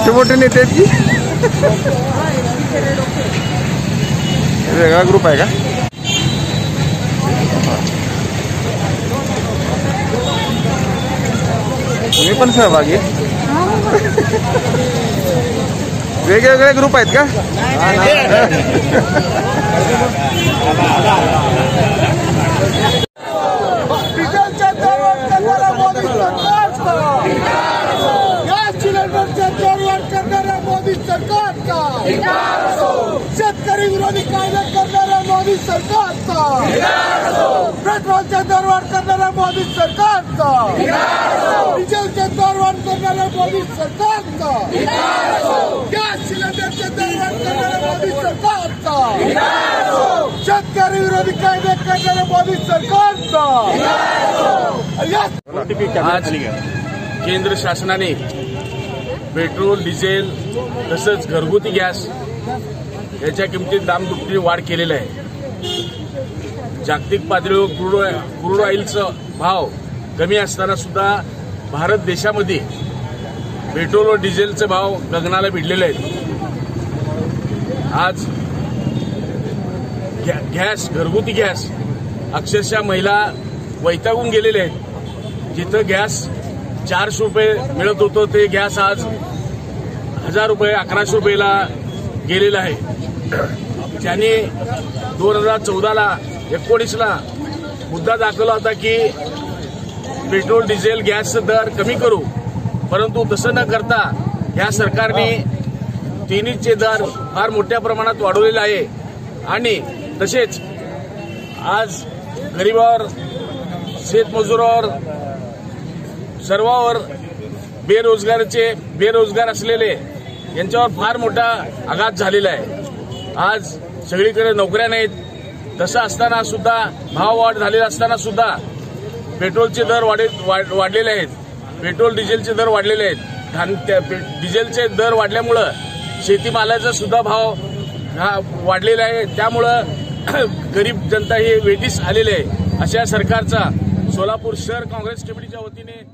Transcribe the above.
मोठे मोठे नेते आहेत की वेगळा ग्रुप आहे का? तुम्ही पण सहभागी वेगवेगळे ग्रुप आहेत का? डिझेलच्या दरवाढ करणाऱ्या मोदी सरकारचा, गॅस सिलेंडरच्या दरवाढ करणाऱ्या मोदी सरकारचा, शेतकरी विरोधी कायदे करणाऱ्या मोदी सरकारचा, पेट्रोलच्या दरवाढ करणाऱ्या मोदी सरकारचा, डिझेलच्या दरवाढ करणाऱ्या मोदी सरकारचा, गॅस सिलेंडरच्या दरवाढ करणाऱ्या मोदी सरकारचा, शेतकरी विरोधी कायदे करणाऱ्या मोदी सरकारचा. आज केंद्र शासनाने पेट्रोल, डिझेल तसंच घरगुती गॅस याच्या किमतीत दामदुपटीने वाढ केलेली आहे. जागतिक पातळीवर क्रूड ऑइलचा भाव कमी असताना सुद्धा भारत देशामध्ये पेट्रोल व डिझेलचे भाव गगनाला भिडलेले आहेत. आज गॅस, घरगुती गॅस अक्षरशः महिला वैतागून गेलेले आहेत. जिथं गॅस 400 रुपये मिळत होतं ते गॅस आज 1000 रुपये, 1100 रुपयेला गेलेला आहे. ज्यांनी 2014ला 19ला मुद्दा दाखवला होता की पेट्रोल, डिझेल, गॅसचा दर कमी करू, परंतु तसं न करता या सरकारने तिन्हीचे दर फार मोठ्या प्रमाणात वाढवलेले आहे. आणि तसेच आज गरिबावर, शेतमजुरावर, सर्वांवर बेरोजगार असलेले यांच्यावर फार मोठा आघात झालेला आहे. आज सगळीकडे नोकऱ्या नाहीत. तसं असताना सुद्धा भाव वाढ झालेला असताना सुद्धा पेट्रोलचे दर वाढलेले आहेत. पेट्रोल, डिझेलचे दर वाढलेले आहेत. डिझेलचे दर वाढल्यामुळं शेतीमालाचा सुद्धा भाव वाढलेला आहे. त्यामुळं गरीब जनता ही वेठीस आलेली आहे. अशा सरकारचा सोलापूर शहर काँग्रेस कमिटीच्या वतीने